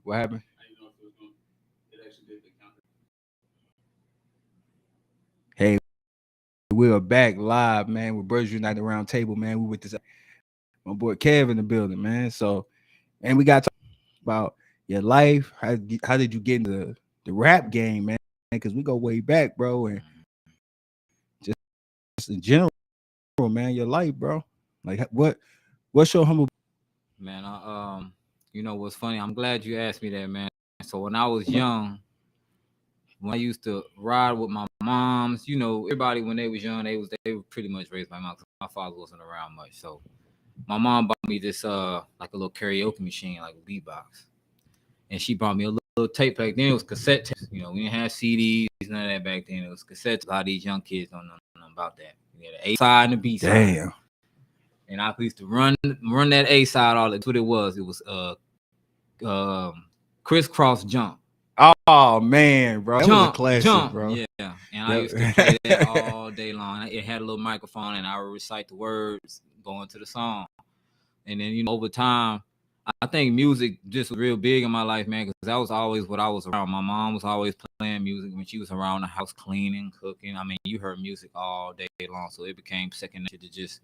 What happened? Hey, we are back live, man, with Birds United Round Table, man. We with this my boy Kev in the building, man. So, and we got to talk about your life. How did you get into the rap game, man? Because we go way back, bro, and just in general, man, your life, bro. Like, what's your humble? Man, you know what's funny? I'm glad you asked me that, man. So when I was young, when I used to ride with my moms, you know, everybody when they was young, they were pretty much raised by my mom. My father wasn't around much, so my mom bought me this like a little karaoke machine, like a beatbox, and she brought me a little tape. Back then it was cassette tapes. You know, we didn't have CDs, none of that back then. It was cassettes. A lot of these young kids don't know nothing about that. We had the A side and the B side. Damn. And I used to run that A side all. That's what it was. It was crisscross jump. Oh man, bro, that was a classic, bro. Yeah. And I used to play that all day long. It had a little microphone, and I would recite the words going to the song. And then, you know, over time, I think music just was real big in my life, man, because that was always what I was around. My mom was always playing music when she was around the house, cleaning, cooking. I mean, you heard music all day long, so it became second nature to just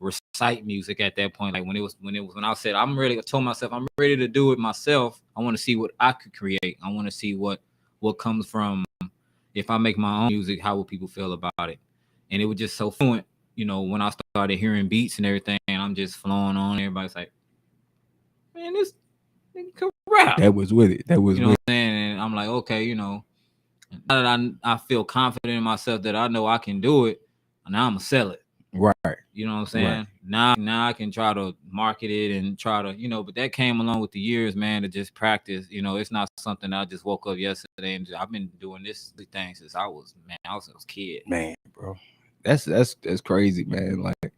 recite music at that point. Like when I said I'm ready, I told myself I'm ready to do it myself. I want to see what I could create. I want to see what comes from if I make my own music. How will people feel about it? And it was just so fluent, you know. When I started hearing beats and everything, I'm just flowing on. Everybody's like, "Man, this nigga can rap." That was with it. That was, you know, what I'm saying. And I'm like, okay, you know, now that I feel confident in myself that I know I can do it, now I'm gonna sell it. Right. You know what I'm saying? Right. Now I can try to market it and try to, you know, but that came along with the years, man, to just practice. You know, it's not something I just woke up yesterday and I've been doing this thing since I was a kid. Man, bro. That's crazy, man. Like,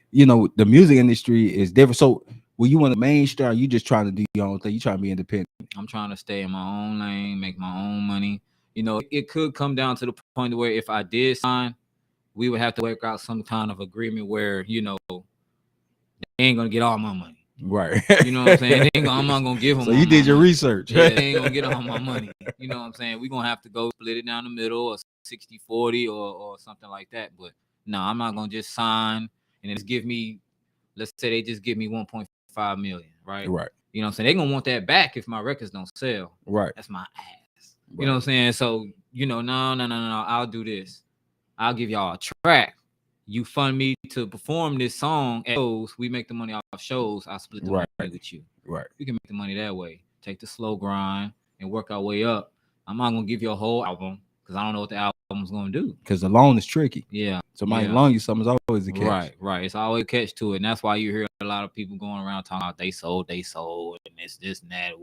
you know, the music industry is different. So when you want to mainstream, you just trying to do your own thing. You trying to be independent. I'm trying to stay in my own lane, make my own money. You know, it could come down to the point where if I did sign, we would have to work out some kind of agreement where, you know, they ain't gonna get all my money. Right. You know what I'm saying? I'm not gonna give them. So you did your research. Yeah, they ain't gonna get all my money. You know what I'm saying? We're gonna have to go split it down the middle, or 60-40 or something like that. But no, I'm not gonna just sign and then just give me, let's say they just give me 1.5 million, right? Right. You know what I'm saying? They're gonna want that back if my records don't sell. Right. That's my ass. Right. You know what I'm saying? So, you know, no. I'll do this. I'll give y'all a track. You fund me to perform this song at shows. We make the money off shows. I split the money with you. Right. We can make the money that way. Take the slow grind and work our way up. I'm not gonna give you a whole album because I don't know what the album's gonna do. Because the loan is tricky. Yeah. Somebody loan you something is always a catch. Right. It's always a catch to it. And that's why you hear a lot of people going around talking about they sold, and this and that,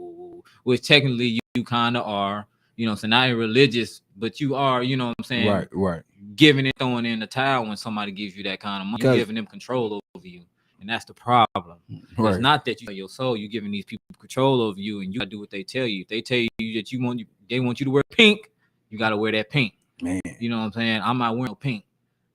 which technically you kind of are. You know, so not religious, but you are, you know what I'm saying? Right. Giving and throwing in the towel when somebody gives you that kind of money, you're giving them control over you. And that's the problem. Right. It's not that you sell your soul, you're giving these people control over you, and you gotta do what they tell you. If they tell you that they want you to wear pink, you gotta wear that pink. Man. You know what I'm saying? I'm not wearing no pink.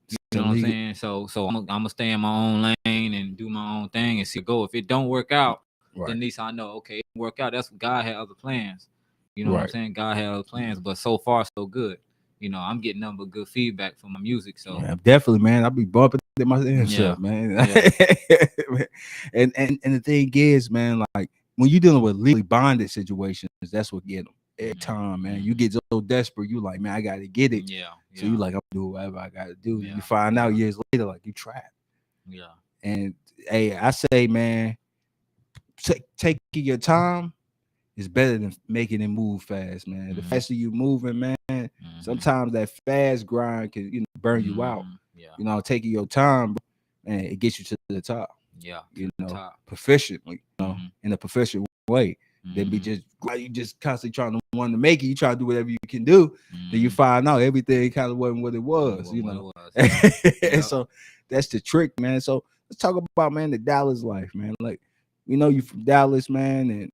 You know what I'm saying? So I'm gonna stay in my own lane and do my own thing and see it go. If it don't work out, then at least I know, okay, it work out. That's what God had other plans. You know what I'm saying? God had other plans, but so far so good. You know, I'm getting nothing but good feedback from my music. So definitely, man, I'll be bumping it myself, man. Yeah. and the thing is, man, like when you're dealing with legally bonded situations, that's what get them every time, man. You get so desperate, you like, man, I gotta get it. Yeah. So you like, I'm gonna do whatever I gotta do. You find out years later, like you trapped. Yeah. And hey, I say, man, taking your time is better than making it move fast, man. The faster you moving, man, sometimes that fast grind can, you know, burn you out. Yeah. You know, taking your time, man, it gets you to the top. Yeah. You know, proficiently, you know, in a proficient way. Then be you just constantly trying to want to make it. You try to do whatever you can do. Then you find out everything kind of wasn't what it was, you know. And so that's the trick, man. So let's talk about, man, the Dallas life, man. Like, we know you from Dallas, man, and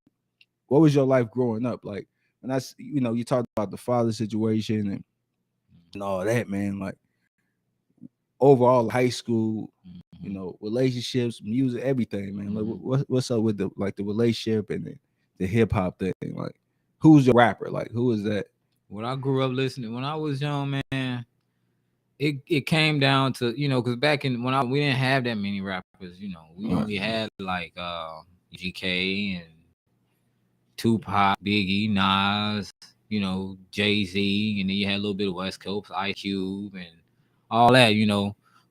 what was your life growing up like? And that's, you know, you talked about the father situation and all that, man. Like overall, high school, you know, relationships, music, everything, man. Like what's up with the relationship and the hip hop thing? Like, who's your rapper? Like, who is that? What I grew up listening when I was young, man, it came down to, because back in we didn't have that many rappers. We only had like GK and Tupac, Biggie, Nas, Jay-Z, and then you had a little bit of West Coast, Ice Cube, and all that,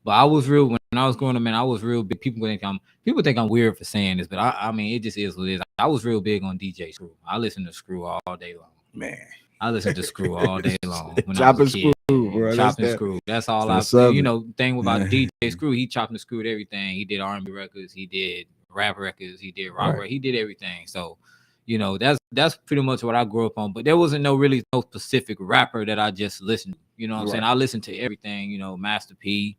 But I was real when I was growing up, man. I was real big. People think I'm weird for saying this, but I mean, it just is what it is. I was real big on DJ Screw. I listened to Screw all day long, man. I listened to Screw all day long. When Chopping I was a kid. Screw, bro. Chopping Screw. That's all I. Thing about DJ Screw, he chopped and screwed everything. He did R&B records. He did rap records. He did rock records. He did everything. So, that's pretty much what I grew up on. But there wasn't no specific rapper that I just listened to. You know what I'm saying? I listened to everything. Master P.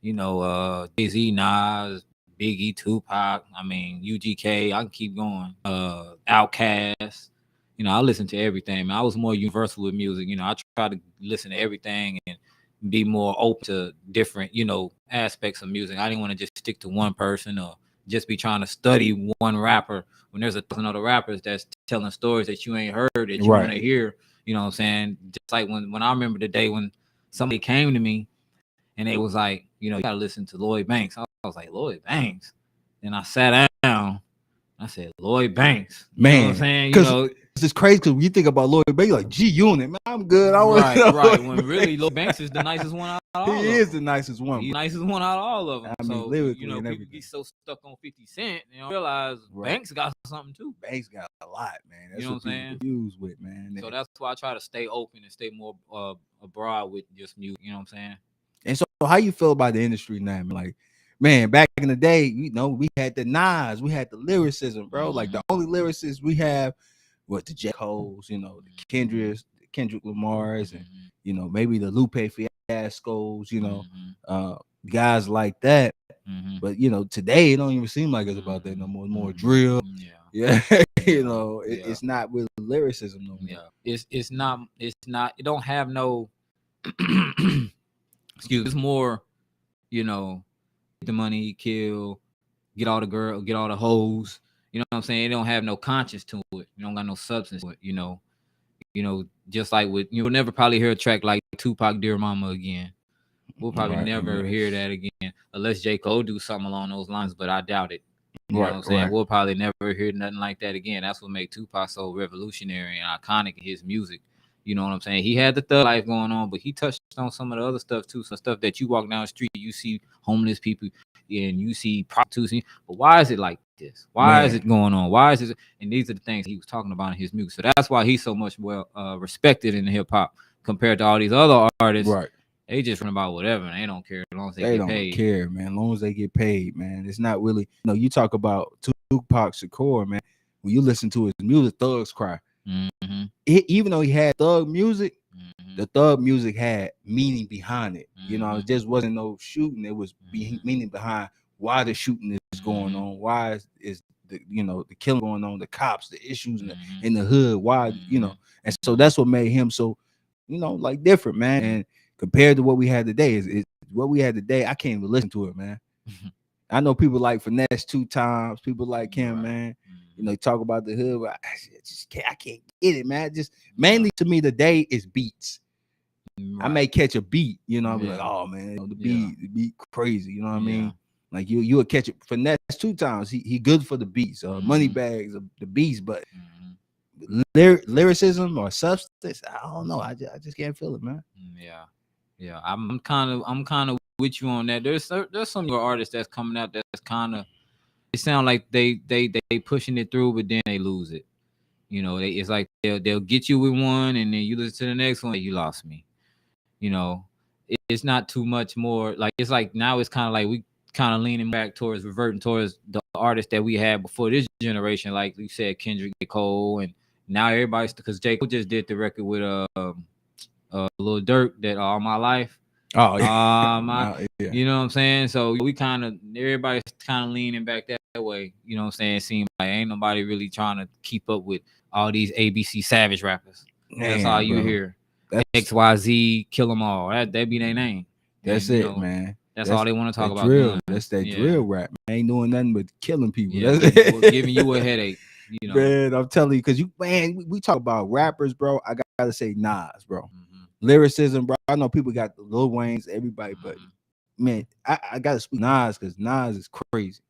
Jay-Z, Nas, Biggie, Tupac. I mean, UGK. I can keep going. Outkast. I listen to everything, man. I was more universal with music. I try to listen to everything and be more open to different, aspects of music. I didn't want to just stick to one person or just be trying to study one rapper when there's 1,000 other rappers that's telling stories that you ain't heard, that you want to hear. You know what I'm saying? Just like when I remember the day when somebody came to me and they was like, you got to listen to Lloyd Banks. I was like, Lloyd Banks? And I sat down. I said, Lloyd Banks. You know what I'm saying? It's crazy because when you think about Lloyd Banks, like G-Unit, man, I'm good. Right. When really Lloyd Banks is the nicest one out of all of them. He is the nicest one. He's the nicest one out of all of them. I mean, lyrically and people everything. get so stuck on 50 Cent, they don't realize Banks got something too. Banks got a lot, man. That's what I'm saying? Use with, man. So that's why I try to stay open and stay more abroad with just music. You know what I'm saying? And so, how you feel about the industry now? Like, man, back in the day, we had the Nas, we had the lyricism, bro. Like the only lyricists we have was the J. Cole's, the Kendrick Lamar's, and maybe the Lupe Fiascos, guys like that. But today it don't even seem like it's about that no more. More drill. It's not with lyricism no more. Yeah, it's not. It don't have no. It's more, get the money, kill, get all the girl, get all the hoes. You know what I'm saying? It don't have no conscience to it. You don't got no substance to it. Just like with, you'll never probably hear a track like Tupac, Dear Mama again. We'll probably never hear that again unless J. Cole do something along those lines, but I doubt it. You know what I'm saying? We'll probably never hear nothing like that again. That's what made Tupac so revolutionary and iconic in his music. You know what I'm saying? He had the thug life going on, but he touched on some of the other stuff too. Some stuff that you walk down the street, you see homeless people and you see prostitution. But why is it like this? Why is it going on? Why is it? And these are the things he was talking about in his music. So that's why he's so much respected in the hip hop compared to all these other artists. Right. They just run about whatever, and they don't care as long as they get paid. Don't care, man. As long as they get paid, man. It's not really, you talk about Tupac Shakur, man. When you listen to his music, thugs cry. Mm-hmm. Even though he had thug music, the thug music had meaning behind it. It just wasn't no shooting. It was meaning behind why the shooting is going on, why is the the killing going on, the cops, the issues in the hood, why and so that's what made him so like different, man. And compared to what we had today, is what we had today. I can't even listen to it, man. I know people like Finesse 2 Times, people like him, man. Talk about the hood, but I can't get it, man. Just mainly to me, today is beats. I may catch a beat, I'll be like, oh man, the beat crazy, you know what I mean? Like you would catch it. Finesse 2 Times, he good for the beats, money bags of the beats, but lyricism or substance, I don't know. I just can't feel it, man. Yeah. I'm kind of with you on that. There's some more artists that's coming out that's kind of, it sound like they pushing it through, but then they lose it. It's like they'll get you with one, and then you listen to the next one, you lost me. It's not too much more. Like it's like now it's kind of like we kind of leaning back towards reverting towards the artists that we had before this generation, like you said, Kendrick, J. Cole, and now everybody's, because J. Cole just did the record with Lil Durk, that All My Life. Oh yeah. You know what I'm saying? So everybody's kind of leaning back that way. You know what I'm saying? It seems like ain't nobody really trying to keep up with all these ABC Savage rappers. That's all you hear. XYZ, Kill 'Em All. That be their name. That's it, man. That's all they want to talk about. Drill. That's that drill rap, man. Ain't doing nothing but killing people. Yeah, giving you a headache. You know, man, I'm telling you, because we talk about rappers, bro. I gotta say Nas, bro. Lyricism, bro. I know people got the Lil Wayne's, everybody, but man, I gotta speak Nas because Nas is crazy.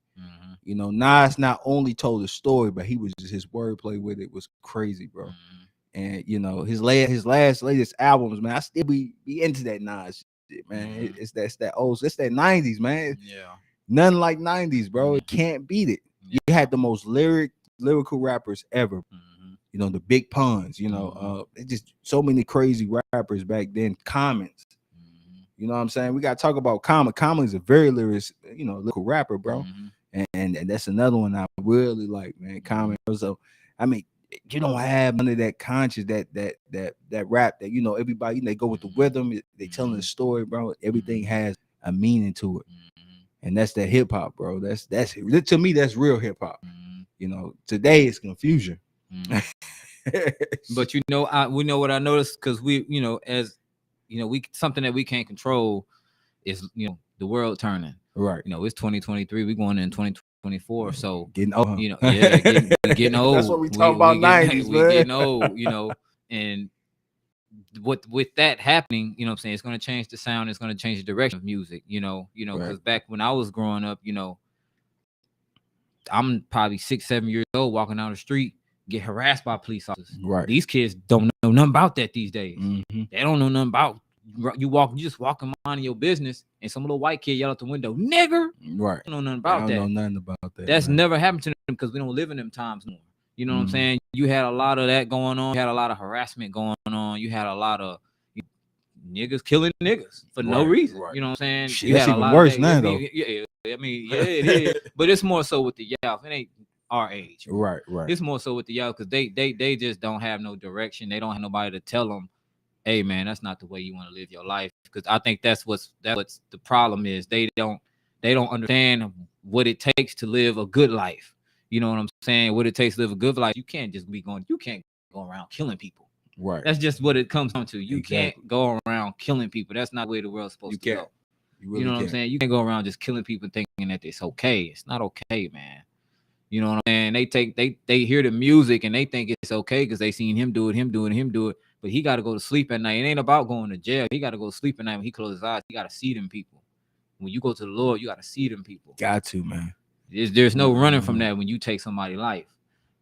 You know, Nas not only told a story, but he was just his wordplay with it was crazy, bro. And you know, his latest albums, man, I still be into that Nas shit, man. It's that 90s, man. Yeah. Nothing like 90s, bro. It can't beat it. You had the most lyrical rappers ever. You know, the Big Puns, you know, it's just so many crazy rappers back then. Commons. You know what I'm saying? We gotta talk about Common. Common is a very lyrical rapper, bro. And that's another one I really like, man. Common. So I mean, you don't have none of that conscious, that rap that, you know, everybody, they go with the rhythm, they telling the story, bro. Everything has a meaning to it. And that's that hip hop, bro. That's to me, that's real hip hop. You know, today it's confusion. But you know, we know what I noticed, because we, you know, as you know, something that we can't control is, you know, the world turning. Right. You know, it's 2023. We going in 2024. So getting old. You know, yeah, getting old. That's what we talk about 90s, we getting old, you know, and with that happening, you know what I'm saying, it's going to change the sound, it's going to change the direction of music, you know, because back when I was growing up, you know, I'm probably 6-7 years old, walking down the street, get harassed by police officers. Right. These kids don't know nothing about that these days. They don't know nothing about you just walking minding your business, and some little white kid yell out the window, "Nigger!" Right. Don't know nothing about that. Know nothing about that. That's never happened to them because we don't live in them times more. You know what I'm saying? You had a lot of that going on. You had a lot of harassment going on. You had a lot of niggas killing niggas for no reason. Right. You know what I'm saying? Shit, you that's had even worse now, though. Yeah, I mean, yeah, it is. But it's more so with the Yelp. It ain't our age. Right. It's more so with the Yelp because they just don't have no direction. They don't have nobody to tell them, hey man, that's not the way you want to live your life. Because I think that's what's the problem is. They don't understand what it takes to live a good life. You know what I'm saying? What it takes to live a good life. You can't go around killing people. Right. That's just what it comes down to. You can't go around killing people. That's not the way the world's supposed to go. You know what I'm saying? You can't go around just killing people thinking that it's okay. It's not okay, man. You know what I'm saying? They hear the music and they think it's okay because they seen him do it. But he got to go to sleep at night. It ain't about going to jail. He got to go to sleep at night. When he closes his eyes, he got to see them people. When you go to the Lord, you got to see them people. Got to, man. There's no running from that when you take somebody's life.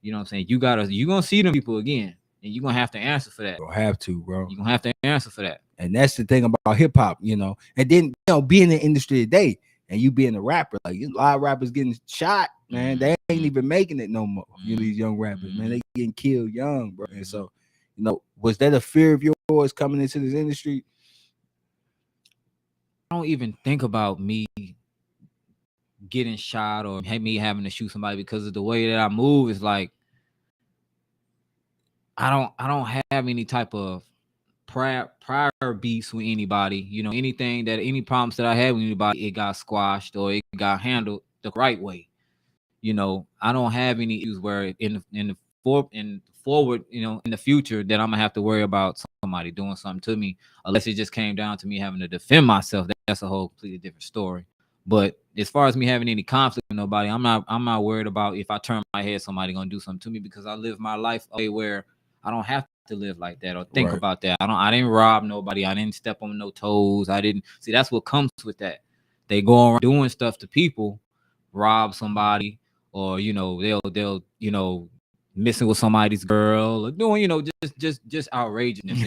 You know what I'm saying? You're going to see them people again. And you're going to have to answer for that. You'll have to, bro. You're going to have to answer for that. And that's the thing about hip hop, you know. And then, you know, being in the industry today and you being a rapper, like a lot of rappers getting shot, man. They ain't even making it no more. You know, these young rappers, man, they getting killed young, bro. And so, you know, was that a fear of yours coming into this industry? I don't even think about me getting shot or me having to shoot somebody because of the way that I move. Is like I don't have any type of prior beefs with anybody. You know, any problems that I had with anybody, it got squashed or it got handled the right way. You know, I don't have any issues where in the forward, you know, in the future that I'm gonna have to worry about somebody doing something to me, unless it just came down to me having to defend myself. That's a whole completely different story. But as far as me having any conflict with nobody, I'm not worried about if I turn my head, somebody gonna do something to me, because I live my life a way where I don't have to live like that or think about that. I didn't rob nobody. I didn't step on no toes. I didn't see. That's what comes with that. They go around doing stuff to people, rob somebody, or you know they'll you know messing with somebody's girl or doing, you know, just outrageousness,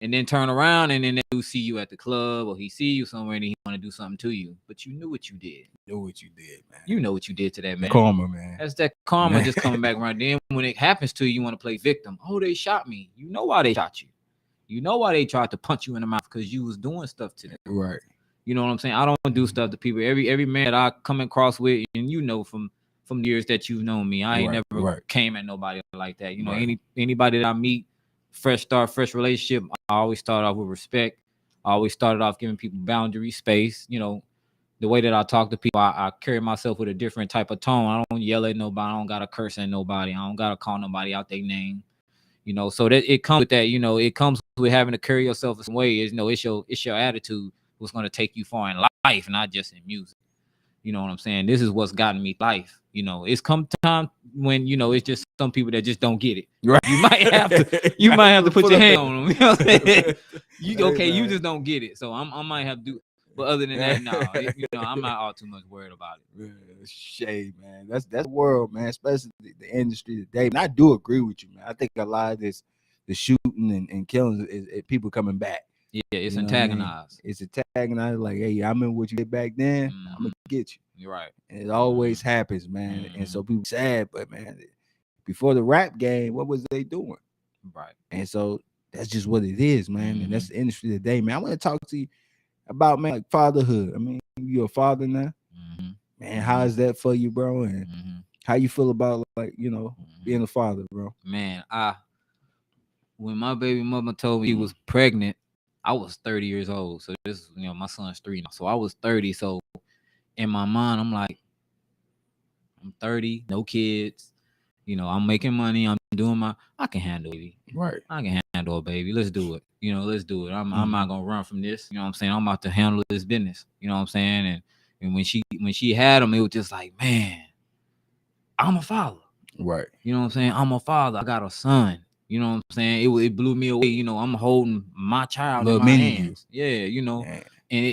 and then turn around and then they do see you at the club or he see you somewhere and he want to do something to you, but you knew what you did. Man. You know what you did to that man. Karma, man. That's that karma just coming back around. Then when it happens to you, you want to play victim. Oh, they shot me. You know why they shot you. You know why they tried to punch you in the mouth, because you was doing stuff to them. Right. You know what I'm saying? I don't do stuff to people. Every man that I come across with, and you know from years that you've known me, I ain't never came at nobody like that. You know, anybody that I meet, fresh start, fresh relationship, I always start off with respect. I always started off giving people boundary, space. You know, the way that I talk to people, I carry myself with a different type of tone. I don't yell at nobody. I don't gotta curse at nobody. I don't gotta call nobody out their name. You know, so that it comes with that. You know, it comes with having to carry yourself in some way. You know, it's your attitude what's going to take you far in life, not just in music. You know what I'm saying? This is what's gotten me life. You know, it's come time when, you know, it's just some people that just don't get it. Right. You might have to put your hand on them. You know what I'm saying? You just don't get it. So I might have to do. But other than that, no, you know, I'm not all too much worried about it. Yeah, shade, man. That's the world, man. Especially the industry today. And I do agree with you, man. I think a lot of this, the shooting and killing, is people coming back. Yeah, it's You know what I mean? antagonized. It's antagonized. Like, hey, I remember what you did back then. I'm gonna get you. You're right. And it always happens, man. And so people sad, but man, before the rap game, what was they doing? Right. And so that's just what it is, man. And that's the industry today, man. I want to talk to you about, man, like fatherhood. I mean, you're a father now. Man, how is that for you, bro? And how you feel about, like, you know, being a father, bro? Man, when my baby mama told me she was pregnant, I was 30 years old. So this, you know, my son's 3 now. So I was 30. So in my mind, I'm like, I'm 30, no kids. You know, I'm making money. I'm doing I can handle a baby. Right. I can handle a baby. Let's do it. You know, let's do it. I'm not gonna run from this. You know what I'm saying? I'm about to handle this business. You know what I'm saying? And when she had him, it was just like, man, I'm a father. Right. You know what I'm saying? I'm a father. I got a son. You know what I'm saying? It blew me away. You know, I'm holding my child in my hands. Yeah, you know. Yeah. And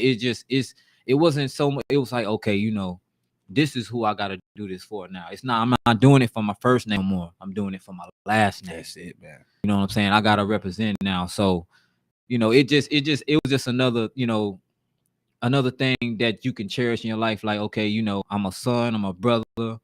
it wasn't so much. It was like, okay, you know, this is who I gotta do this for now. I'm not doing it for my first name anymore. I'm doing it for my last name. That's it, man. You know what I'm saying? I gotta represent now. So, you know, it was just another, you know, another thing that you can cherish in your life. Like, okay, you know, I'm a son, I'm a brother,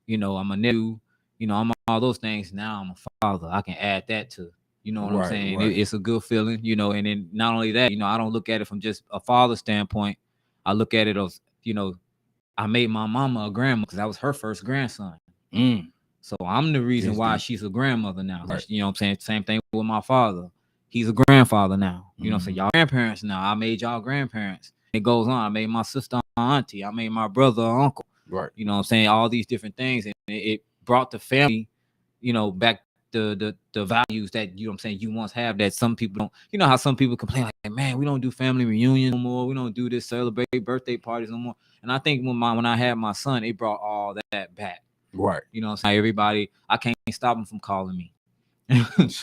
you know, I'm a nephew, you know, I'm all those things. Now I'm a father. I can add that to, you know what I'm saying? Right. It's a good feeling, you know. And then not only that, you know, I don't look at it from just a father standpoint. I look at it as, you know, I made my mama a grandma because I was her first grandson. So I'm the reason why she's a grandmother now. Right. You know what I'm saying? Same thing with my father. He's a grandfather now. You know what I'm saying? Y'all grandparents now. I made y'all grandparents. It goes on. I made my sister auntie. I made my brother uncle. Right. You know what I'm saying? All these different things. And it brought the family, you know, back the values that, you know what I'm saying, you once have that some people don't. You know how some people complain like, man, we don't do family reunions no more. We don't do this, celebrate birthday parties no more. And I think when I had my son, it brought all that back. Right. You know what I'm saying? Everybody, I can't stop them from calling me.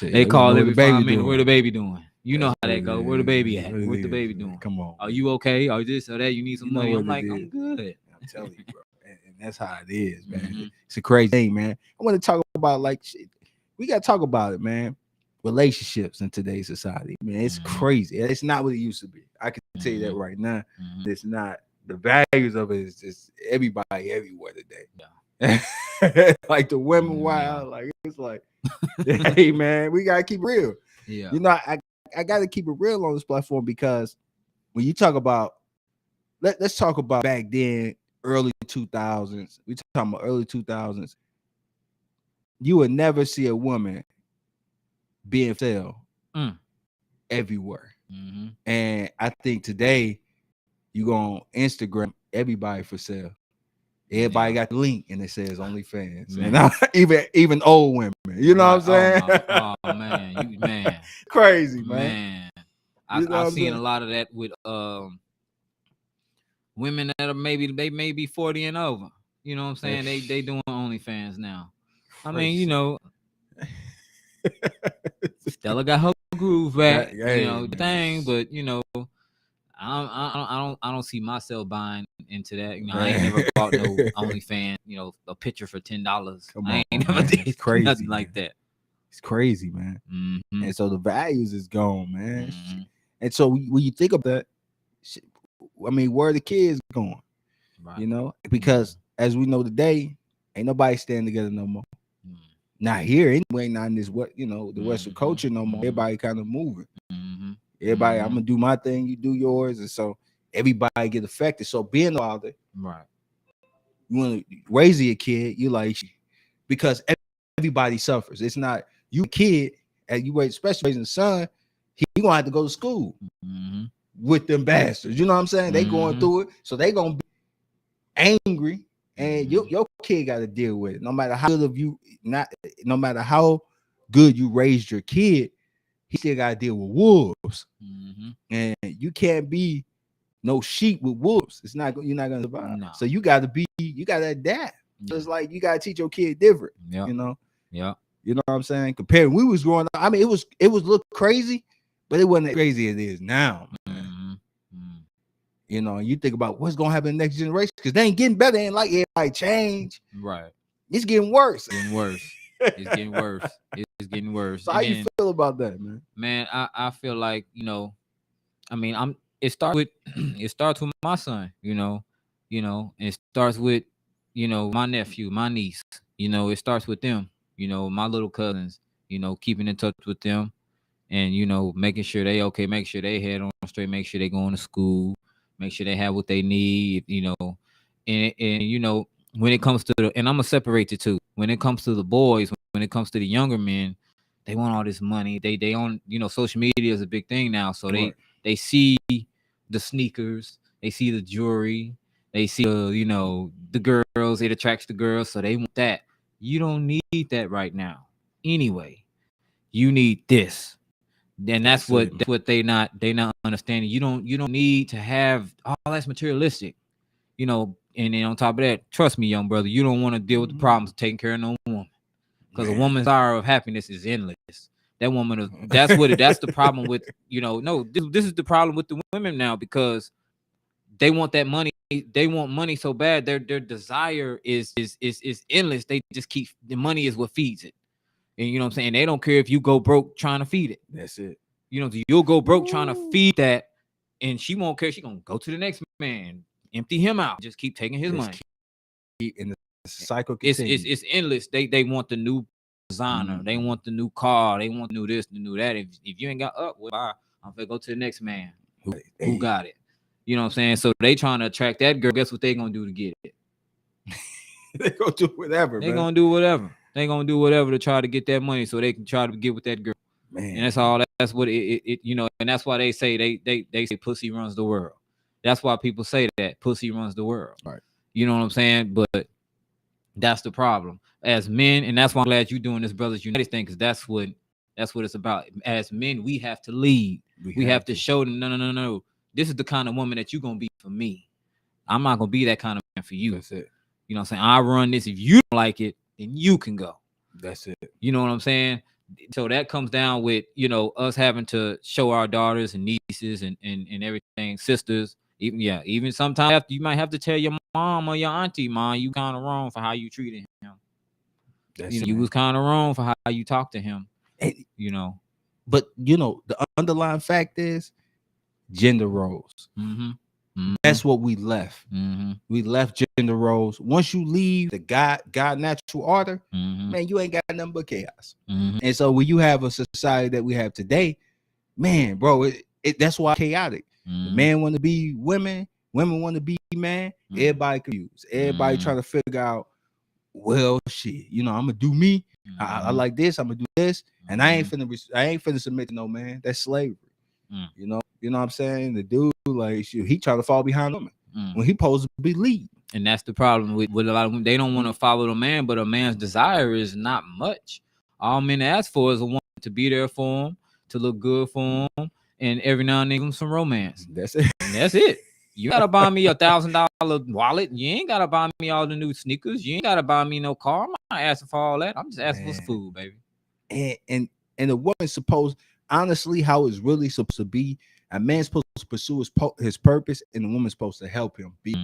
They call every 5 minutes. Where the baby doing? You know how that go. Where the baby at? What the baby doing? Come on. Are you okay? Are this or that? You need some money? I'm like, I'm good. I'm telling you, bro. And that's how it is, man. It's a crazy thing, man. I want to talk about, like, shit. We got to talk about it, man. Relationships in today's society, man. It's crazy. It's not what it used to be. I can tell you that right now. It's not. The values of it is just everybody everywhere today. Yeah. Like the women wild, like it's like, hey man, we gotta keep it real. Yeah, you know, I gotta keep it real on this platform, because when you talk about, let's talk about back then, early 2000s. We talking about early 2000s. You would never see a woman being for sale everywhere. And I think today you go on Instagram, everybody for sale. Everybody got the link and it says OnlyFans. And even old women. You know what I'm saying? Oh man, man. Crazy, man. I've seen a lot of that with women that are maybe 40 and over. You know what I'm saying? They doing OnlyFans now. I mean, you know, Stella got her groove back, you know, the thing, but you know, I don't see myself buying into that. You know, I ain't never bought no OnlyFans, you know, a picture for $10. I ain't never did nothing like that. It's crazy, man. And so the values is gone, man. And so when you think of that, I mean, where are the kids going? Right. You know, because as we know today, ain't nobody staying together no more. Not here anyway, not in this, what, you know, the Western culture no more. Everybody kind of moving. Everybody, I'm gonna do my thing, you do yours, and so everybody get affected. So being a father, right? You want to raise your kid, you like, because everybody suffers. It's not you kid, and you wait, especially raising a son, he gonna have to go to school with them bastards. You know what I'm saying? They going through it, so they gonna be angry, and your kid got to deal with it. No matter how good of you, no matter how good you raised your kid, he still got to deal with wolves, and you can't be no sheep with wolves. It's not, you're not gonna survive. No. So you got to adapt. Yeah. It's like you gotta teach your kid different. Yeah. You know. Yeah. You know what I'm saying? Comparing, we was growing up. I mean, it was look crazy, but it wasn't as crazy as it is now. You know, you think about what's gonna happen in the next generation because they ain't getting better. Ain't like everybody change. Right. It's getting worse. It's getting worse. It's getting worse. It's getting worse. So how you feel about that, man? Man, I feel like, you know, I mean, it starts with my son, you know, it starts with, you know, my nephew, my niece, you know, it starts with them, you know, my little cousins, you know, keeping in touch with them and, you know, making sure they okay, make sure they head on straight, make sure they going to school, make sure they have what they need, you know, and you know, when it comes to and I'm gonna separate the two. When it comes to the boys, when it comes to the younger men, they want all this money. They on, you know, social media is a big thing now, so they see the sneakers, they see the jewelry, they see you know, the girls, it attracts the girls, so they want that. You don't need that right now. Anyway, you need this. And that's what they not understanding. You don't need to have all that's materialistic, you know. And then on top of that, trust me, young brother, you don't want to deal with the problems of taking care of no woman, because a woman's desire of happiness is endless. That woman is, that's the problem with, you know, no, this is the problem with the women now, because they want that money. They want money so bad. Their desire is endless. They just keep, the money is what feeds it. And you know what I'm saying? They don't care if you go broke trying to feed it. That's it. You know, you'll go broke trying to feed that, and she won't care. She gonna go to the next man, empty him out, just keep taking his money. In the cycle continues. It's endless. They want the new designer, they want the new car, they want the new this, the new that. If you ain't got up, well, I'm gonna go to the next man who got it. You know what I'm saying? So they trying to attract that girl. Guess what they gonna do to get it? They gonna do whatever. They gonna do whatever. They gonna do whatever to try to get that money, so they can try to get with that girl. Man. And that's all. That's what it you know. And that's why they say they say pussy runs the world. That's why people say that pussy runs the world. Right. You know what I'm saying? But that's the problem as men, and that's why I'm glad you're doing this Brothers United thing, because that's what it's about. As men, we have to lead. We have to show them, no. This is the kind of woman that you're gonna be for me. I'm not gonna be that kind of man for you. That's it. You know what I'm saying? I run this. If you don't like it, then you can go. That's it. You know what I'm saying? So that comes down with, you know, us having to show our daughters and nieces and everything, sisters, even sometimes you might have to tell your mom or your auntie, Mom, you kind of wrong for how you treated him. You was kind of wrong for how you talked to him. And, you know, but you know, the underlying fact is gender roles. That's what we left. We left gender roles. Once you leave the God natural order, man, you ain't got nothing but chaos. And so when you have a society that we have today, man, bro, that's why it's chaotic. The man want to be women want to be man. Everybody confused. Everybody trying to figure out, well, shit, you know, I'm gonna do me. I like this. I'm gonna do this, and I ain't finna submit to no man. That's slavery. You know what I'm saying? The dude, like, he trying to fall behind women when he supposed to be lead. And that's the problem with a lot of women. They don't want to follow the man, but a man's desire is not much. All men ask for is a woman to be there for him, to look good for him, and every now and then some romance. That's it. And that's it. You gotta buy me $1,000 wallet. You ain't gotta buy me all the new sneakers. You ain't gotta buy me no car. I'm not asking for all that. I'm just asking for some food, baby. And the woman's supposed, honestly, how it's really supposed to be. A man's supposed to pursue his purpose, and the woman's supposed to help him be.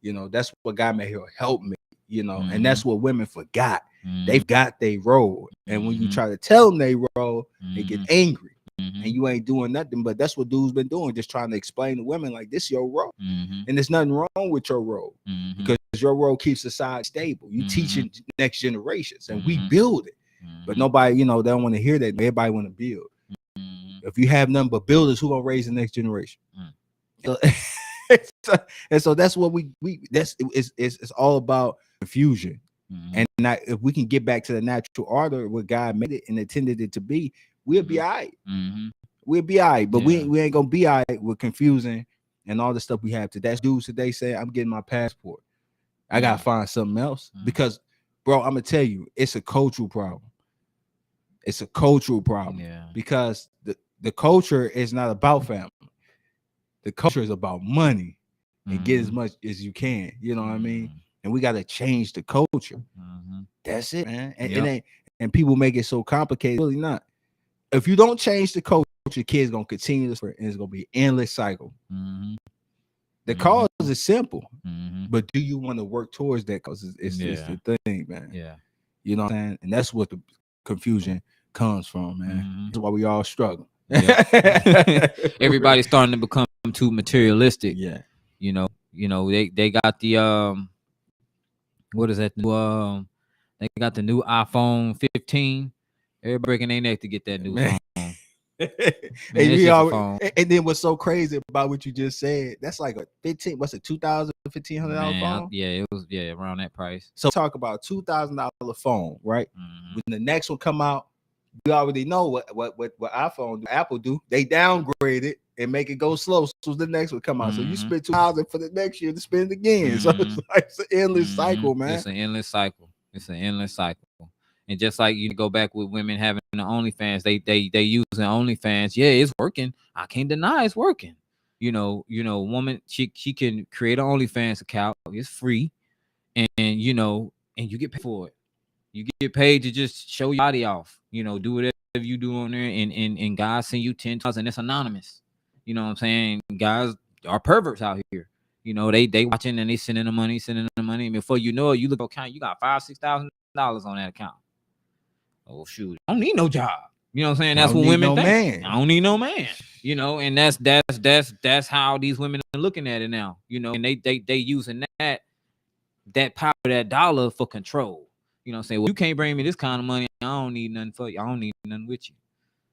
You know, that's what God made her help me. You know, and that's what women forgot. They've got their role, and when you try to tell them they role, they get angry. And you ain't doing nothing. But that's what dudes been doing, just trying to explain to women like, this is your role. And there's nothing wrong with your role, because your role keeps society stable. You teaching next generations, and we build it. But nobody, you know, they don't want to hear that. Everybody want to build. If you have nothing but builders, who gonna raise the next generation? And so that's what it's all about, confusion. And if we can get back to the natural order, what God made it and intended it to be, we'll be all right. We'll be all right. But we ain't gonna be all right with confusing and all the stuff we have today. Dudes today say, I'm getting my passport. I gotta find something else. Because, bro, I'm gonna tell you, it's a cultural problem. It's a cultural problem. Because the culture is not about family. The culture is about money and get as much as you can. You know what I mean? and we got to change the culture. That's it, man. And people make it so complicated. Really not. If you don't change the culture, kids gonna continue this, and it's gonna be an endless cycle. The cause is simple, but do you want to work towards that? Because it's the thing, man. Yeah, you know what I'm saying, and that's what the confusion comes from, man. That's why we all struggle. Yeah. Everybody's starting to become too materialistic. Yeah, you know, they got the what is that? They got the new iPhone 15. Everybody breaking their neck to get that new phone. And then what's so crazy about what you just said? That's like a $1,500 phone. Yeah, it was around that price. So talk about $2,000 phone, right? When the next one come out, you already know what iPhone do, Apple do. They downgrade it and make it go slow. So the next one come out. So you spend $2,000 for the next year to spend it again. So it's like it's an endless cycle, man. It's an endless cycle. And just like you go back with women having the OnlyFans, they using OnlyFans. Yeah, it's working. I can't deny it's working. Woman, she can create an OnlyFans account. It's free, and you get paid for it. You get paid to just show your body off. Do whatever you do on there, and guys send you $10,000, and it's anonymous. You know what I'm saying? Guys are perverts out here. They watching and they sending the money. And before you know it, you look account, you got $5,000-$6,000 on that account. Oh shoot, I don't need no job. You know what I'm saying? That's what women think. I don't need no man. And that's how these women are looking at it now. And they using that power, that dollar for control. You know what I'm saying? Well, you can't bring me this kind of money. I don't need nothing for you. I don't need nothing with you.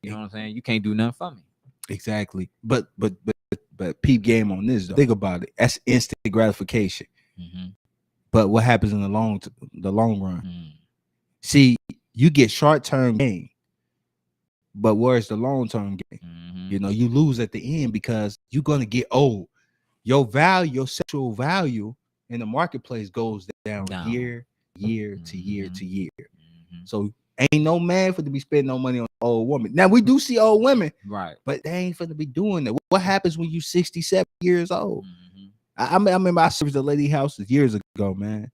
You know what I'm saying? You can't do nothing for me. Exactly. But peep game on this though. Think about it. That's instant gratification. But what happens in the long run? See, you get short-term gain, but where's the long-term gain? You lose at the end because you're gonna get old. Your sexual value in the marketplace goes down. year to year. So ain't no man for to be spending no money on an old woman. Now we do see old women, right? But they ain't for to be doing that. What happens when you 67 years old? I remember I serviced a lady house years ago, man,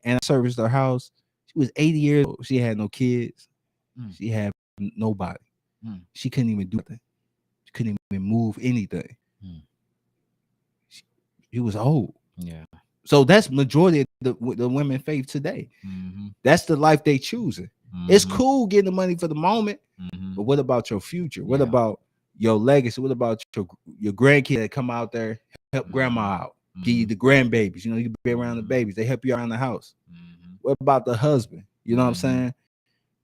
and I serviced her house. She was 80 years old. She had no kids. She had nobody. She couldn't even do anything. She couldn't even move anything. She was old. Yeah. So that's majority of the women faith today. That's the life they choosing. It's cool getting the money for the moment, but what about your future? What about your legacy? What about your grandkids that come out there, help grandma out, give you the grandbabies? You can be around the babies. They help you around the house. What about the husband? You know what I'm saying?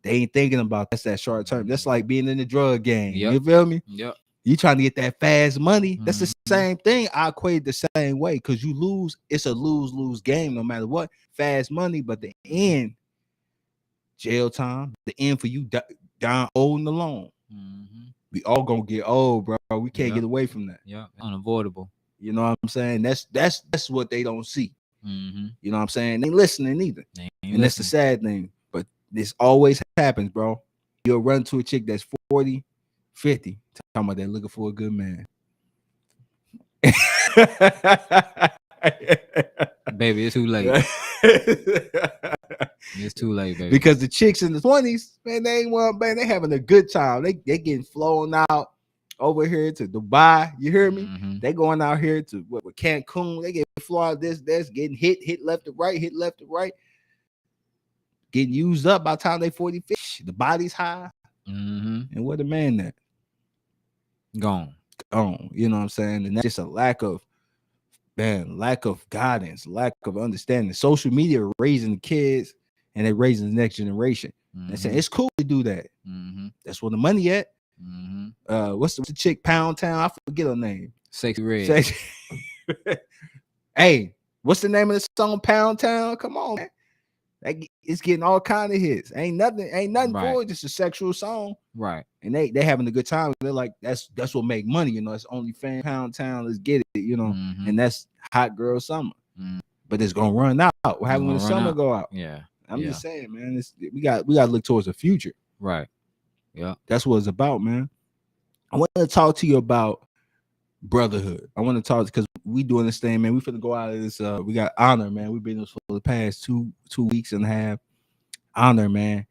They ain't thinking about that short term. That's like being in the drug game. You feel me? Yep. You trying to get that fast money. That's the same thing. I equate the same way because you lose. It's a lose game no matter what. Fast money, but the end, jail time. The end for you down old and alone. We all gonna get old, bro. We can't get away from that. Yeah, unavoidable. You know what I'm saying? That's what they don't see. You know what I'm saying? They ain't listening either. That's the sad thing. But this always happens, bro. You'll run to a chick that's 40, 50, talking about they're looking for a good man. Baby, it's too late. It's too late, baby. Because the chicks in the 20s, man, they ain't want, man, they having a good time. They getting flown out over here to Dubai. You hear me? They going out here to with Cancun. They get flown this, getting hit left to right, getting used up by the time they 40, 50. The body's high. And where the man at? Gone. You know what I'm saying? And that's just a lack of guidance, lack of understanding. Social media raising the kids and they're raising the next generation. And saying it's cool to do that. That's where the money at. What's the chick Pound Town? I forget her name. Sexy Red. Hey, what's the name of the song? Pound Town. Come on, man. It's getting all kind of hits. Ain't nothing right. For it. Just a sexual song, right? And they having a good time. They're like, that's what make money, you know. It's only fan Pound Town. Let's get it, you know. And that's hot girl summer. But it's gonna run out. What happened when the summer go out? Yeah, I'm just saying, man. We got to look towards the future, right? Yeah, that's what it's about, man. I want to talk to you about brotherhood. I want to talk because we doing this thing, man. We finna go out of this. We got Honor, man. We've been this for the past two weeks and a half. Honor, man.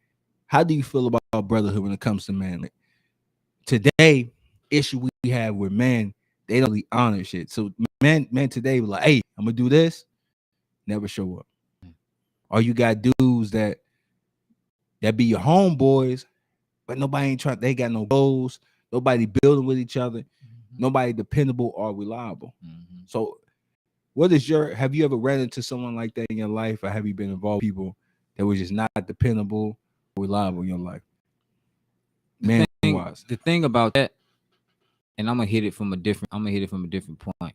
How do you feel about brotherhood when it comes to men? Like, today, issue we have with men, they don't really honor shit. So men today were like, hey, I'm gonna do this, never show up. Or you got dudes that be your homeboys, but nobody ain't trying. They got no goals. Nobody building with each other. Nobody dependable or reliable. So, have you ever ran into someone like that in your life, or have you been involved with people that were just not dependable or reliable in your life? Man, the thing about that, and I'm gonna hit it from a different point.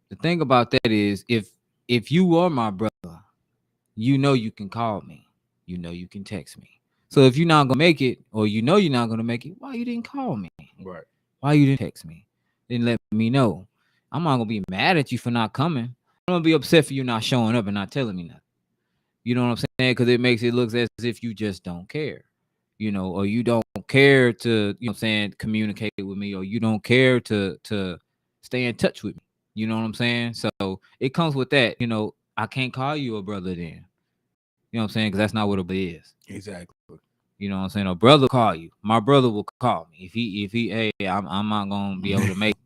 The thing about that is, if you are my brother, you know you can call me, you know you can text me. So if you're not gonna make it, or you know you're not gonna make it, why you didn't call me? Right. Why you didn't text me? Didn't let me know. I'm not gonna be mad at you for not coming. I'm gonna be upset for you not showing up and not telling me nothing. You know what I'm saying? Because it makes it look as if you just don't care, you know, or you don't care to, you know what I'm saying, communicate with me, or you don't care to stay in touch with me. You know what I'm saying? So it comes with that, you know. I can't call you a brother then. You know what I'm saying? Because that's not what a brother is. Exactly. You know what I'm saying? A brother will call you. My brother will call me. If he hey, I'm not gonna be able to make it,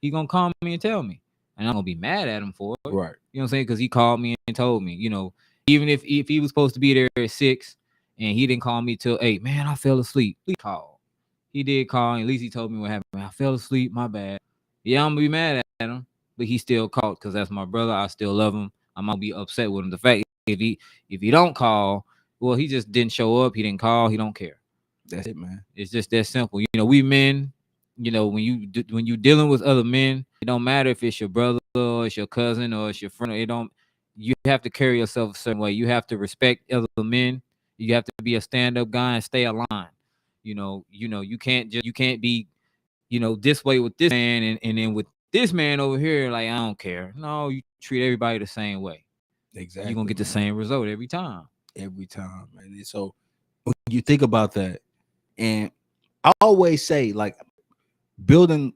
he gonna call me and tell me. And I'm gonna be mad at him for it. Right. You know what I'm saying? Because he called me and told me, you know, even if he was supposed to be there at 6 and he didn't call me till 8, man, I fell asleep. He called. He did call, and at least he told me what happened. Man, I fell asleep, my bad. Yeah, I'm gonna be mad at him, but he still called because that's my brother. I still love him. I'm gonna be upset with him. The fact if he don't call, well, he just didn't show up. He didn't call. He don't care. That's it, man. It's just that simple. You know, we men, you know, when you dealing with other men, it don't matter if it's your brother or it's your cousin or it's your friend. It don't. You have to carry yourself a certain way. You have to respect other men. You have to be a stand-up guy and stay aligned. You know, you can't be, you know, this way with this man and then with this man over here, like, I don't care. No, you treat everybody the same way. Exactly. You're gonna get the same result every time. Every time, man. And so when you think about that, and I always say, like, building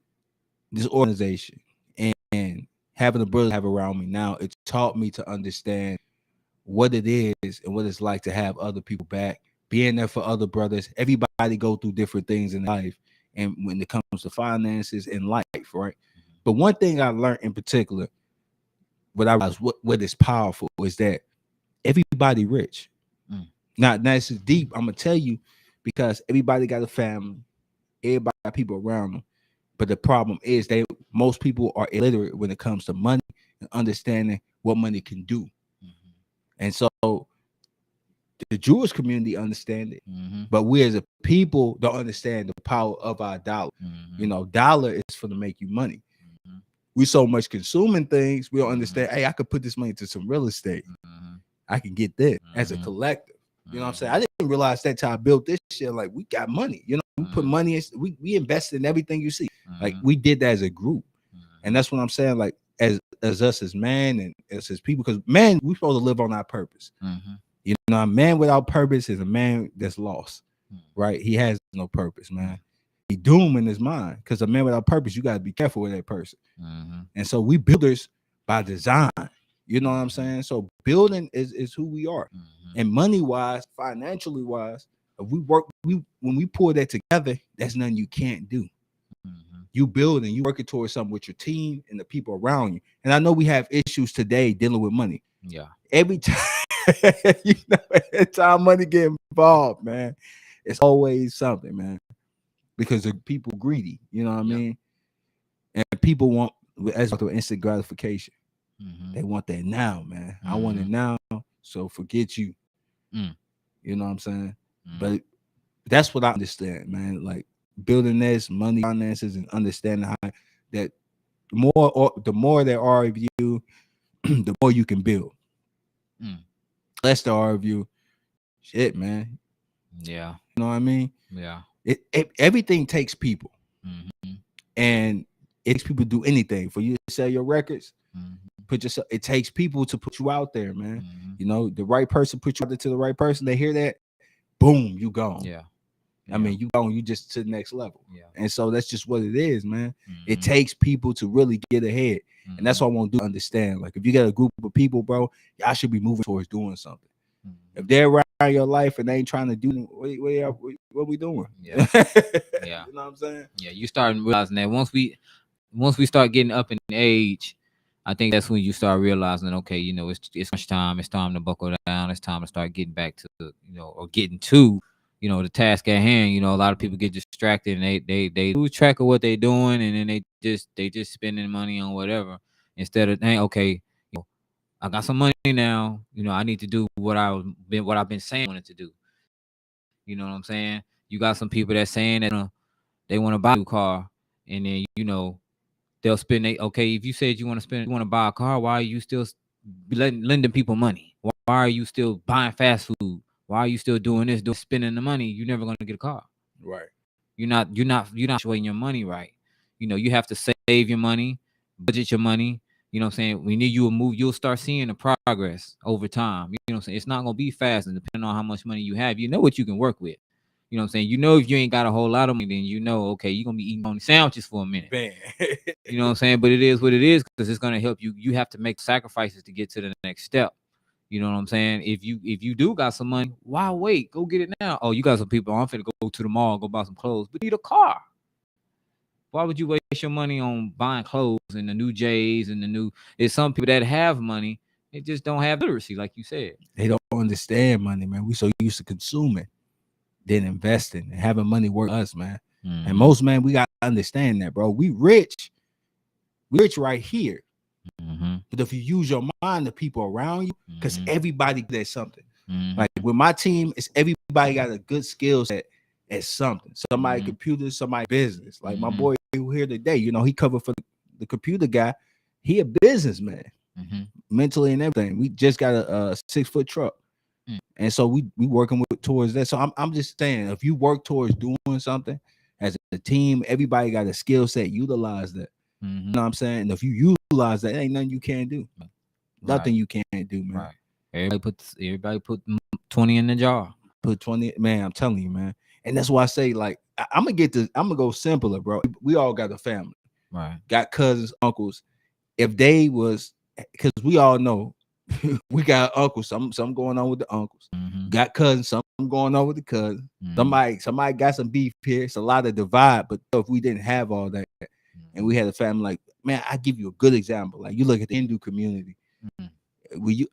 this organization and having the brothers have around me now, it taught me to understand what it is and what it's like to have other people back, being there for other brothers. Everybody go through different things in life, and when it comes to finances and life, right? But one thing I learned in particular, what I realized what is powerful is that everybody rich. Now this is deep. I'm gonna tell you, because everybody got a family, everybody got people around them. But the problem is most people are illiterate when it comes to money and understanding what money can do. And so the Jewish community understand it, but we as a people don't understand the power of our dollar. You know, dollar is for to make you money. We so much consuming things, we don't understand. Hey, I could put this money to some real estate. I can get this as a collective. You know what I'm saying? I didn't realize that till I built this shit. Like, we got money. You know, we put money in. We invest in everything you see. Like, we did that as a group, and that's what I'm saying. Like, as us as man and as people, because man, we supposed to live on our purpose. You know, a man without purpose is a man that's lost, right? He has no purpose, man. He doomed in his mind, because a man without purpose, you got to be careful with that person. And so we builders by design. You know what I'm saying? So building is who we are. And money wise, financially wise, if we work, when we pull that together, that's nothing you can't do. You building, you working towards something with your team and the people around you. And I know we have issues today dealing with money. Yeah. Every time, you know, every time money get involved, man, it's always something, man. Because the people greedy, you know what I mean? And people want, as instant gratification. They want that now, man. I want it now, so forget you. You know what I'm saying? But that's what I understand, man. Like, building this, money, finances, and understanding how that the more there are of you, the more you can build. Less there are of you, shit, man. Yeah. You know what I mean? Yeah. Everything takes people. And it takes people to do anything. For you to sell your records, it takes people to put you out there, man. You know, the right person put you out there to the right person. They hear that, boom, you gone. Yeah. I mean, you just to the next level. Yeah. And so that's just what it is, man. It takes people to really get ahead. And that's what I want to do, understand. Like, if you got a group of people, bro, y'all should be moving towards doing something. If they're around your life and they ain't trying to do what we doing? Yeah. Yeah. You know what I'm saying? Yeah, you start realizing that once we start getting up in age, I think that's when you start realizing, okay, you know, it's much time. It's time to buckle down. It's time to start getting back to or getting to, the task at hand. You know, a lot of people get distracted and they lose track of what they're doing, and then they just spending money on whatever instead of, hey, okay, I got some money now. I need to do what I've been saying I wanted to do. You know what I'm saying? You got some people that's saying that they want to buy a new car, and then they'll spend. Okay, if you said you want to buy a car, why are you still lending people money? Why are you still buying fast food? Why are you still doing this, spending the money? You're never gonna get a car. Right. You're not showing your money right. You have to save your money, budget your money. You know what I'm saying? We need you to move. You'll start seeing the progress over time. You know what I'm saying? It's not gonna be fast, and depending on how much money you have, what you can work with. You know what I'm saying? If you ain't got a whole lot of money, then okay, you're gonna be eating only sandwiches for a minute. You know what I'm saying? But it is what it is, because it's gonna help you. You have to make sacrifices to get to the next step. You know what I'm saying? If you do got some money, why wait? Go get it now. Oh, you got some people. I'm finna go to the mall, go buy some clothes, but you need a car. Why would you waste your money on buying clothes and the new J's and the new? It's some people that have money, they just don't have literacy, like you said. They don't understand money, man. We so used to consuming, then investing and having money work us, man. And most, man, we got to understand that, bro. We rich right here. But if you use your mind, the people around you, because everybody does something. Like with my team, it's everybody got a good skill set at something. Somebody computer, somebody business. Like my boy who here today, he covered for the computer guy. He a businessman, mentally and everything. We just got a 6-foot truck. And so we working towards that. So I'm just saying, if you work towards doing something as a team, everybody got a skill set. Utilize that. You know what I'm saying? And if you utilize that, ain't nothing you can't do. Nothing you can't do, man. Right. Everybody put 20 in the jar. Put 20, man. I'm telling you, man. And that's why I say, like, I'm gonna go simpler, bro. We all got a family, right? Got cousins, uncles. If they was, because we all know we got uncles, some going on with the uncles. Got cousins, some going on with the cousins. Somebody got some beef here. It's a lot of divide. But if we didn't have all that, and we had a family, like, man, I give you a good example. Like, you look at the Hindu community. If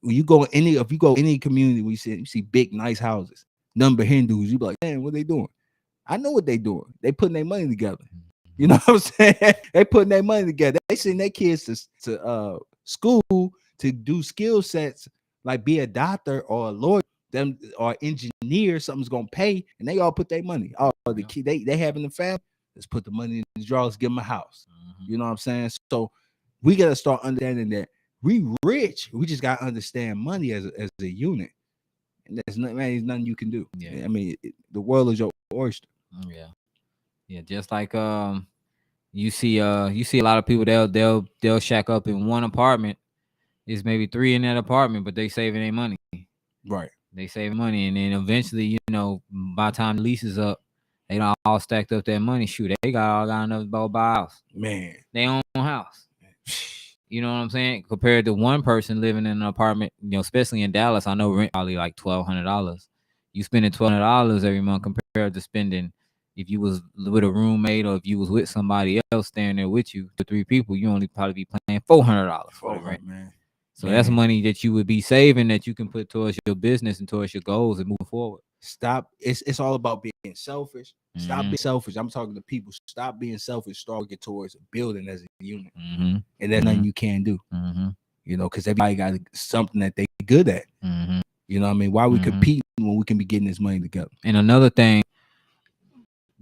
you go any community, you see big, nice houses, number Hindus, you be like, man, what they doing? I know what they doing. They putting their money together. You know what I'm saying? They putting their money together. They send their kids to school to do skill sets, like be a doctor or a lawyer, them or engineer. Something's gonna pay, and they all put their money. Oh, the kid they have in the family. Let's put the money in the drawers, give them a house. You know what I'm saying? So we gotta start understanding that we rich. We just gotta understand money as a unit. And there's nothing you can do. Yeah. I mean, the world is your oyster. Yeah. Just like you see a lot of people they'll shack up in one apartment. There's maybe 3 in that apartment, but they saving their money. Right. They save money, and then eventually, by the time the lease is up, they don't all stacked up that money. Shoot, they got enough to buy a house. Man, they own a house. You know what I'm saying? Compared to one person living in an apartment, especially in Dallas, I know rent probably like $1,200. You spending $1,200 every month compared to spending, if you was with a roommate or if you was with somebody else staying there with you, the 3 people, you only probably be paying $400 for the rent. Man. So that's money that you would be saving that you can put towards your business and towards your goals and move forward. Stop. It's all about being selfish. Stop being selfish. I'm talking to people. Stop being selfish. Start working towards building as a unit. And there's nothing you can do. Because everybody got something that they good at. You know what I mean? Why are we competing when we can be getting this money together? And another thing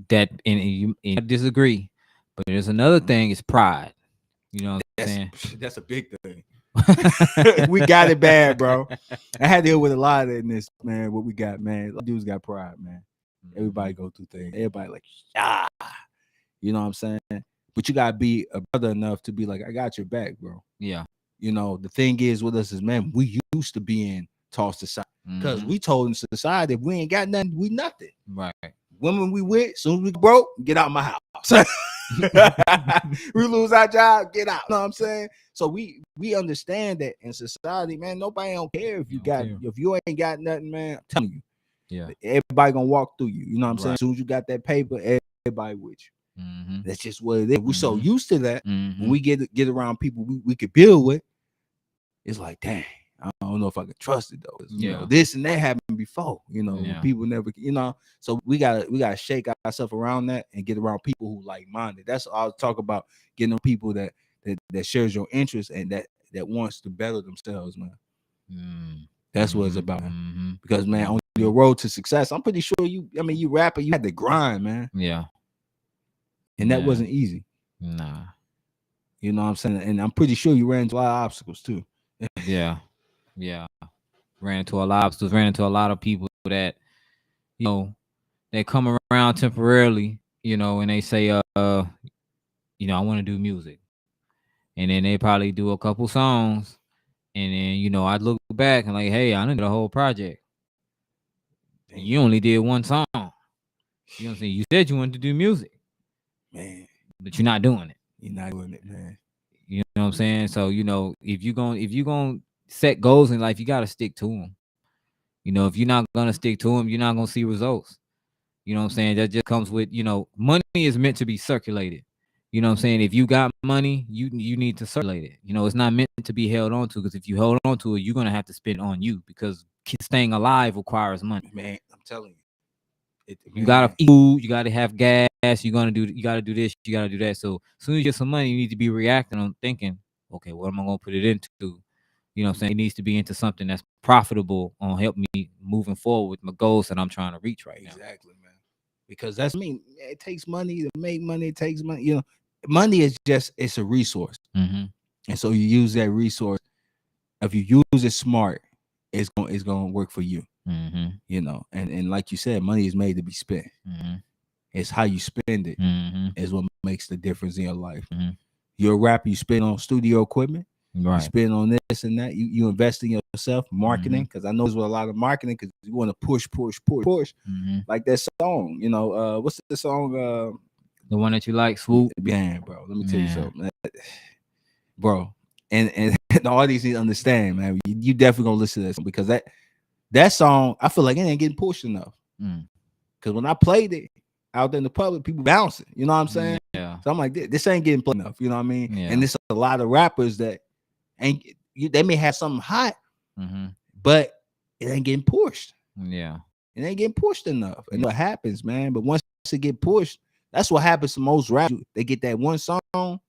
that, and I disagree, but there's another thing is pride. You know what I'm saying? That's a big thing. We got it bad, bro. I had to deal with a lot of it in this, man. What we got, man. Dudes got pride, man. Everybody go through things. Everybody like, you know what I'm saying? But you gotta be a brother enough to be like, I got your back, bro. Yeah. The thing is with us is, man, we used to being tossed aside. Because we told in society, if we ain't got nothing, we nothing. Right. Women we with, soon as we broke, get out my house. We lose our job, get out. You know what I'm saying? So we understand that in society, man, nobody don't care if if you ain't got nothing, man. I'm telling you. Yeah. Everybody gonna walk through you. You know what I'm saying? As soon as you got that paper, everybody with you. That's just what it is. We're so used to that. When we get around people we could build with, it's like, dang, I don't know if I can trust it though. You know, this and that happened before. You know, people never, you know. So we gotta shake ourselves around that and get around people who like minded. That's all I'll talk about. Getting people that shares your interest and that wants to better themselves, man. That's what it's about. Because man, on your road to success, I'm pretty sure you rapper, you had to grind, man. Yeah. And that wasn't easy. Nah. You know what I'm saying? And I'm pretty sure you ran into a lot of obstacles too. Yeah. Ran into a lot of obstacles, ran into a lot of people that, you know, they come around temporarily, you know, and they say, you know, I want to do music. And then they probably do a couple songs. And then, you know, I look back and like, hey, I did a whole project. And you only did one song. You know what I'm saying? You said you wanted to do music. Man. But you're not doing it. You're not doing it, man. You know what I'm saying? So, you know, if you're gonna set goals in life, you gotta stick to them. You know, if you're not gonna stick to them, you're not gonna see results. You know what I'm saying? That just comes with, you know, money is meant to be circulated. You know what I'm saying? If you got money, you need to circulate it. You know, it's not meant to be held on to, because if you hold on to it, you're gonna have to spend it on you, because staying alive requires money. Man, I'm telling you. You gotta eat food, you gotta have gas, you gotta do this, you gotta do that. So as soon as you get some money, you need to be reacting on thinking, okay, what am I gonna put it into? You know what I'm saying? It needs to be into something that's profitable on help me moving forward with my goals that I'm trying to reach right now. Exactly, man. Because that's it takes money to make money, it takes money, you know. Money is it's a resource. And so you use that resource. If you use it smart, it's gonna work for you. You know, and like you said, money is made to be spent. It's how you spend it is what makes the difference in your life. You're a rapper, you spend on studio equipment, right? You spend on this and that. You invest in yourself, marketing, because I know there's a lot of marketing, because you want to push. Like that song, you know, what's the song? The one that you like, Swoop? Man, bro, let me tell you something, bro. And the audience need to understand, man. You definitely gonna listen to this, because that song, I feel like it ain't getting pushed enough. Because when I played it out there in the public, people bouncing. You know what I'm saying? Yeah. So I'm like, this ain't getting played enough. You know what I mean? Yeah. And there's a lot of rappers that they may have something hot, but it ain't getting pushed. Yeah. It ain't getting pushed enough. And what happens, man? But once it get pushed, that's what happens to most rappers. They get that one song.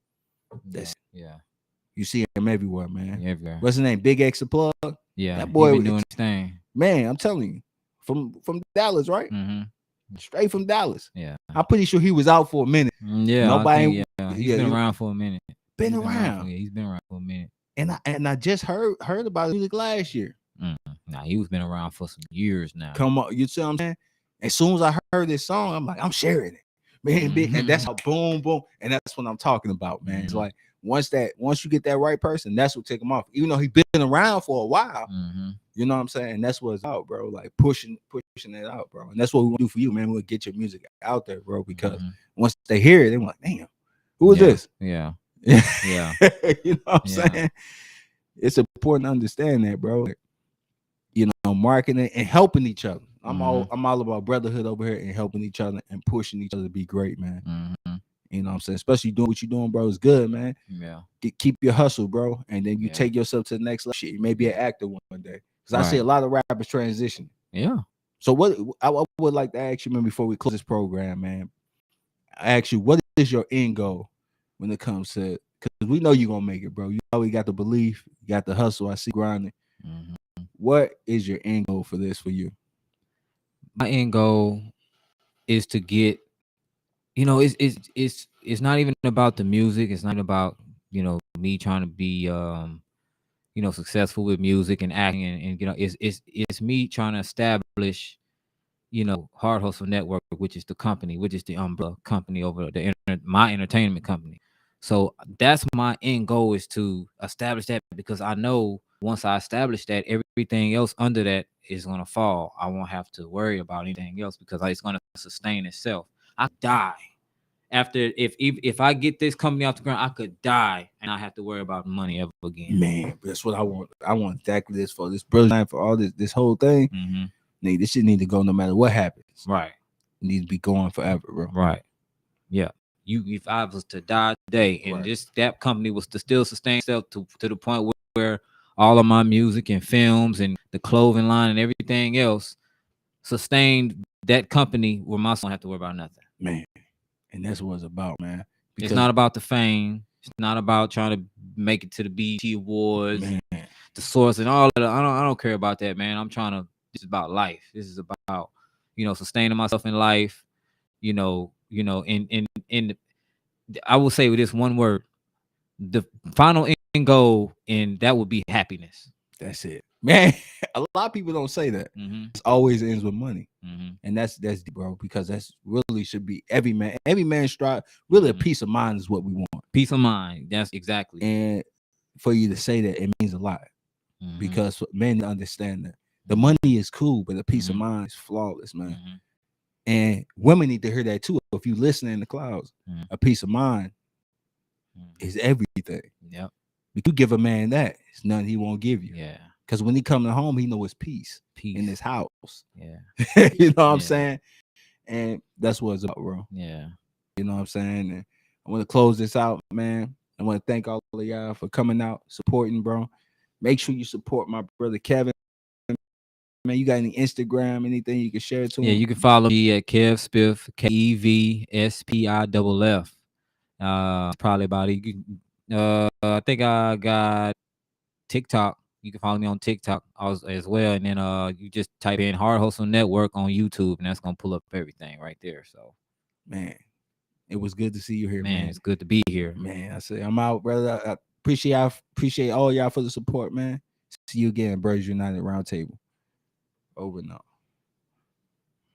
You see him everywhere, man. Everywhere. What's his name? Big X the Plug. Yeah, that boy been doing his thing. Man, I'm telling you, from Dallas, right? Straight from Dallas. Yeah, I'm pretty sure he was out for a minute. Yeah, nobody. He's been around for a minute. Been around. He's been around for a minute. And I just heard about music last year. Nah, he was been around for some years now. Come on, you see what I'm saying? As soon as I heard this song, I'm like, I'm sharing it, man. And that's how boom, and that's what I'm talking about, man. It's like once you get that right person, that's what take him off. Even though he's been around for a while, you know what I'm saying? And that's what's out, bro. Like pushing it out, bro. And that's what we want to do for you, man. We'll get your music out there, bro. Because once they hear it, they're like, damn, who is this? Yeah. You know what I'm saying? It's important to understand that, bro. Like, you know, marketing and helping each other. I'm all about brotherhood over here and helping each other and pushing each other to be great, man. You know what I'm saying? Especially doing what you're doing, bro, is good, man. Yeah. Keep your hustle, bro. And then you take yourself to the next level. Shit, you may be an actor one day. Because I see a lot of rappers transition. Yeah. So what I would like to ask you, man, before we close this program, man, I ask you, what is your end goal when it comes to, because we know you're going to make it, bro. You always got the belief, you got the hustle. I see grinding. What is your end goal for this for you? My end goal is to get, you know, it's not even about the music. It's not about, you know, me trying to be, you know, successful with music and acting, and you know, it's me trying to establish, you know, Hard Hustle Network, which is the company, which is the umbrella company over my entertainment company. So that's my end goal, is to establish that, because I know once I establish that, everything else under that is gonna fall. I won't have to worry about anything else because it's gonna sustain itself. I die after if I get this company off the ground, I could die and not have to worry about money ever again. Man, that's what I want. I want exactly this for this brother, for all this whole thing. Mm-hmm. This shit need to go no matter what happens. Right. It needs to be going forever, bro. Right. Yeah. If I was to die today and that company was to still sustain itself to the point where all of my music and films and the clothing line and everything else sustained that company where my son don't have to worry about nothing. Man. And that's what it's about, man. Because it's not about the fame. It's not about trying to make it to the BET Awards, the Source, and all of that. I don't care about that, man. This is about life. This is about, sustaining myself in life. In I will say with this one word, the final end goal, and that would be happiness. That's it, man. A lot of people don't say that. It always ends with money, and that's deep, bro, because that's really should be every man strive. Really, a peace of mind is what we want. Peace of mind. That's exactly. And for you to say that, it means a lot, because men understand that the money is cool, but the peace of mind is flawless, man. And women need to hear that too. If you listen in the clouds, a peace of mind is everything. Yep. If you give a man that, it's nothing he won't give you. Yeah. Because when he comes home, he knows peace in his house. Yeah. You know what I'm saying? And that's what it's about, bro. Yeah. You know what I'm saying? And I want to close this out, man. I want to thank all of y'all for coming out, supporting, bro. Make sure you support my brother Kevin. Man, you got any Instagram, anything you can share to him? Yeah, you can follow me at Kev Spiff, KEVSPIFF. Probably about it. I think I got TikTok. You can follow me on TikTok as well. And then you just type in Hard Hustle Network on YouTube, and that's gonna pull up everything right there. So, man, it was good to see you here, man. It's good to be here, man. I say I'm out, brother. I appreciate all y'all for the support, man. See you again, Birds United Roundtable. Over now.